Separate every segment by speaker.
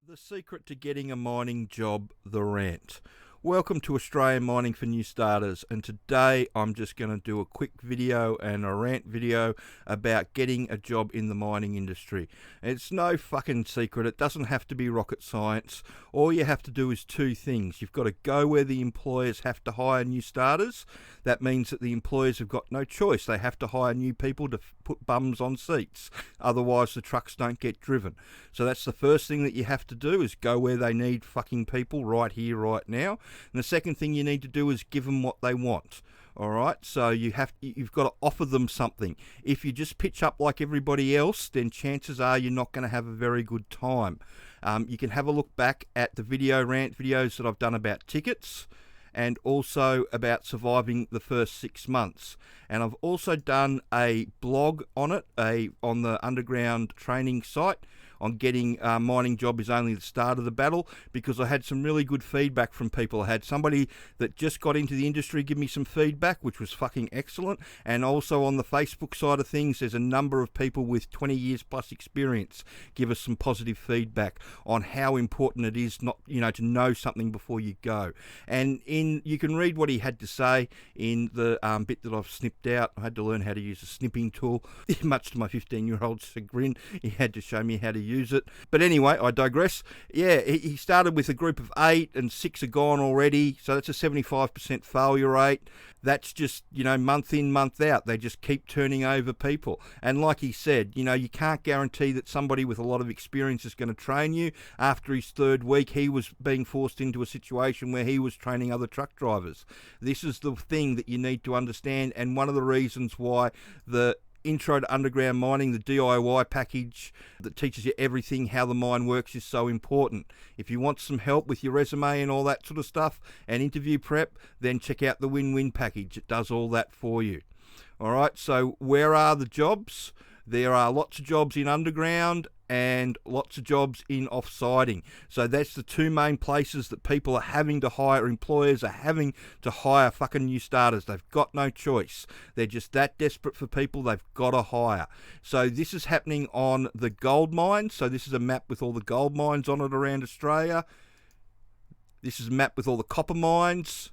Speaker 1: The secret to getting a mining job, the rant. Welcome to Australian Mining for New Starters, and today I'm just going to do a quick video and a rant video about getting a job in the mining industry. It's no fucking secret, it doesn't have to be rocket science. All you have to do is two things. You've got to go where the employers have to hire new starters. That means that the employers have got no choice. They have to hire new people to put bums on seats. Otherwise the trucks don't get driven. So that's the first thing that you have to do, is go where they need fucking people right here, right now. And the second thing you need to do is give them what they want. All right, so you've got to offer them something. If you just pitch up like everybody else, then chances are you're not going to have a very good time. You can have a look back at the rant videos that I've done about tickets, and also about surviving the first 6 months. And I've also done a blog on it, on the underground training site, on getting a mining job is only the start of the battle, because I had some really good feedback from people. I had somebody that just got into the industry give me some feedback, which was fucking excellent. And also on the Facebook side of things, there's a number of people with 20 years plus experience give us some positive feedback on how important it is to know something before you go. And you can read what he had to say in the bit that I've snipped out. I had to learn how to use a snipping tool, much to my 15-year-old chagrin. He had to show me how to use it. But anyway, I digress. Yeah, he started with a group of 8 and 6 are gone already. So that's a 75% failure rate. That's just, month in, month out. They just keep turning over people. And like he said, you can't guarantee that somebody with a lot of experience is going to train you. After his 3rd week, he was being forced into a situation where he was training other truck drivers. This is the thing that you need to understand, and one of the reasons why the Intro to Underground Mining, the DIY package that teaches you everything, how the mine works, is so important. If you want some help with your resume and all that sort of stuff and interview prep, then check out the Win-Win package. It does all that for you. All right, so where are the jobs? There are lots of jobs in underground and lots of jobs in off-siding. So that's the two main places that people are having to hire, employers are having to hire fucking new starters. They've got no choice. They're just that desperate for people, they've got to hire. So this is happening on the gold mines. So this is a map with all the gold mines on it around Australia. This is a map with all the copper mines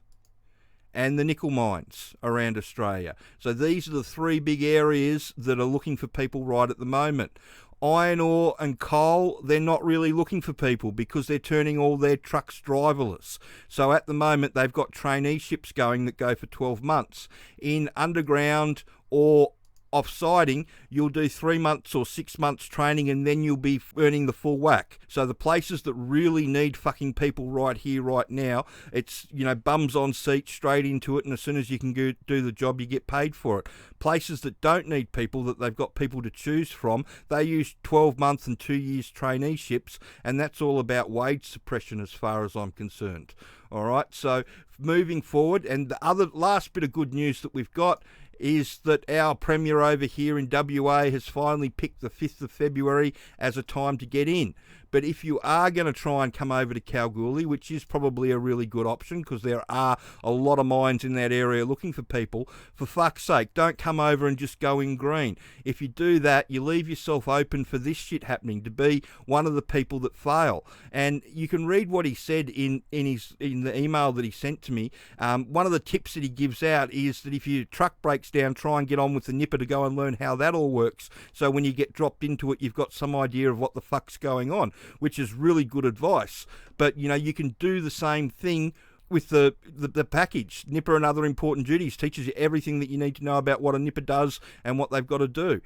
Speaker 1: and the nickel mines around Australia. So these are the 3 big areas that are looking for people right at the moment. Iron ore and coal, they're not really looking for people because they're turning all their trucks driverless. So at the moment, they've got traineeships going that go for 12 months. In underground or off-siding, you'll do 3 months or 6 months training, and then you'll be earning the full whack. So the places that really need fucking people right here, right now, it's, bums on seats, straight into it, and as soon as you can do the job, you get paid for it. Places that don't need people, that they've got people to choose from, they use 12 months and 2 years traineeships, and that's all about wage suppression as far as I'm concerned. All right, so moving forward, and the other last bit of good news that we've got is that our Premier over here in WA has finally picked the 5th of February as a time to get in. But if you are going to try and come over to Kalgoorlie, which is probably a really good option because there are a lot of mines in that area looking for people, for fuck's sake, don't come over and just go in green. If you do that, you leave yourself open for this shit happening, to be one of the people that fail. And you can read what he said in the email that he sent to me. One of the tips that he gives out is that if your truck breaks down, try and get on with the nipper to go and learn how that all works. So when you get dropped into it, you've got some idea of what the fuck's going on, which is really good advice. But, you can do the same thing with the package. Nipper and Other Important Duties teaches you everything that you need to know about what a nipper does and what they've got to do.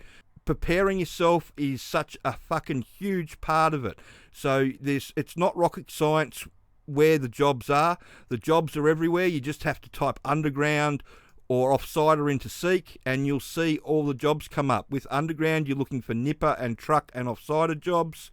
Speaker 1: Preparing yourself is such a fucking huge part of it. So it's not rocket science where the jobs are. The jobs are everywhere. You just have to type underground or off-sider into Seek, and you'll see all the jobs come up. With underground, you're looking for nipper and truck and off-sider jobs,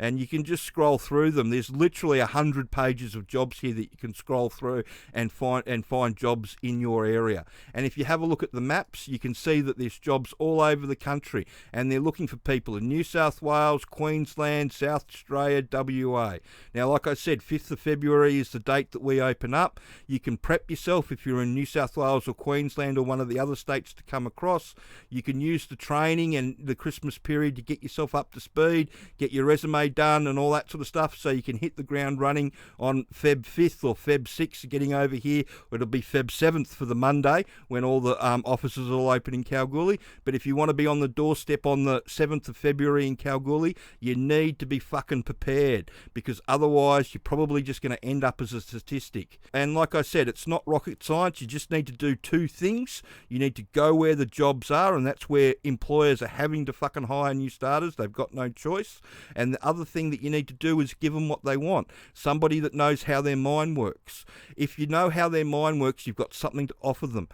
Speaker 1: and you can just scroll through them. There's literally 100 pages of jobs here that you can scroll through and find jobs in your area. And if you have a look at the maps, you can see that there's jobs all over the country, and they're looking for people in New South Wales, Queensland, South Australia, WA. Now, like I said, 5th of February is the date that we open up. You can prep yourself if you're in New South Wales or Queensland or one of the other states to come across. You can use the training and the Christmas period to get yourself up to speed, get your resume done and all that sort of stuff, so you can hit the ground running on Feb 5th or Feb 6th, getting over here. It'll be Feb 7th for the Monday when all the offices are all open in Kalgoorlie. But if you want to be on the doorstep on the 7th of February in Kalgoorlie, you need to be fucking prepared, because otherwise you're probably just going to end up as a statistic. And like I said, it's not rocket science. You just need to do two things. You need to go where the jobs are, and that's where employers are having to fucking hire new starters. They've got no choice. And the other thing that you need to do is give them what they want. Somebody that knows how their mind works. If you know how their mind works, you've got something to offer them.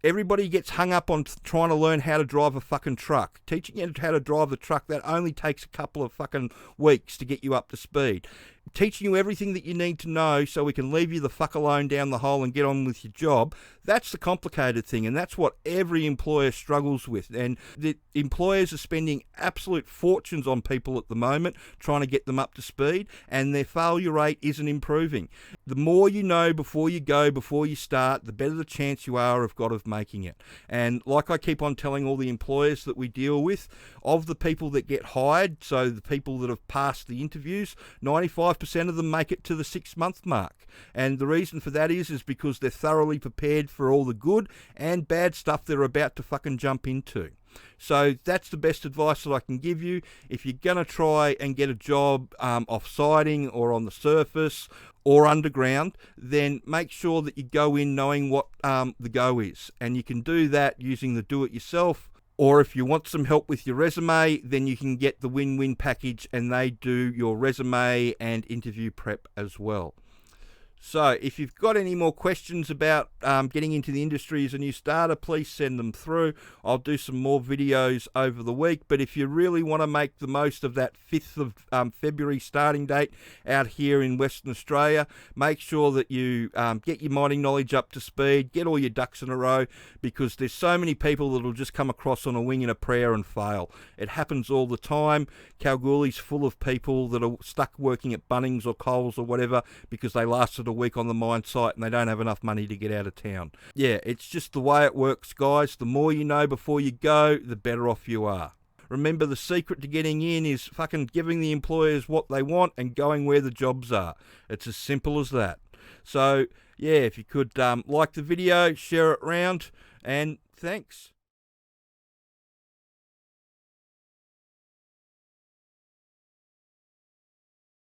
Speaker 1: Everybody gets hung up on trying to learn how to drive a fucking truck. Teaching you how to drive the truck, that only takes a couple of fucking weeks to get you up to speed. Teaching you everything that you need to know so we can leave you the fuck alone down the hole and get on with your job, that's the complicated thing, and that's what every employer struggles with. And the employers are spending absolute fortunes on people at the moment trying to get them up to speed, and their failure rate isn't improving. The more you know before you go, before you start, the better the chance you are of making it. And like I keep on telling all the employers that we deal with, of the people that get hired, so the people that have passed the interviews, 95% of them make it to the 6-month mark. And the reason for that is because they're thoroughly prepared for all the good and bad stuff they're about to fucking jump into. So that's the best advice that I can give you. If you're going to try and get a job off-siding or on the surface or underground, then make sure that you go in knowing what the go is. And you can do that using the do-it-yourself. Or if you want some help with your resume, then you can get the win-win package, and they do your resume and interview prep as well. So if you've got any more questions about getting into the industry as a new starter, please send them through. I'll do some more videos over the week. But if you really want to make the most of that 5th of February starting date out here in Western Australia, make sure that you get your mining knowledge up to speed, get all your ducks in a row, because there's so many people that will just come across on a wing and a prayer and fail. It happens all the time. Kalgoorlie's full of people that are stuck working at Bunnings or Coles or whatever because they lasted a week on the mine site and they don't have enough money to get out of town. Yeah, it's just the way it works, guys. The more you know before you go, the better off you are. Remember, the secret to getting in is fucking giving the employers what they want and going where the jobs are. It's as simple as that. So, yeah, if you could like the video, share it around, and thanks.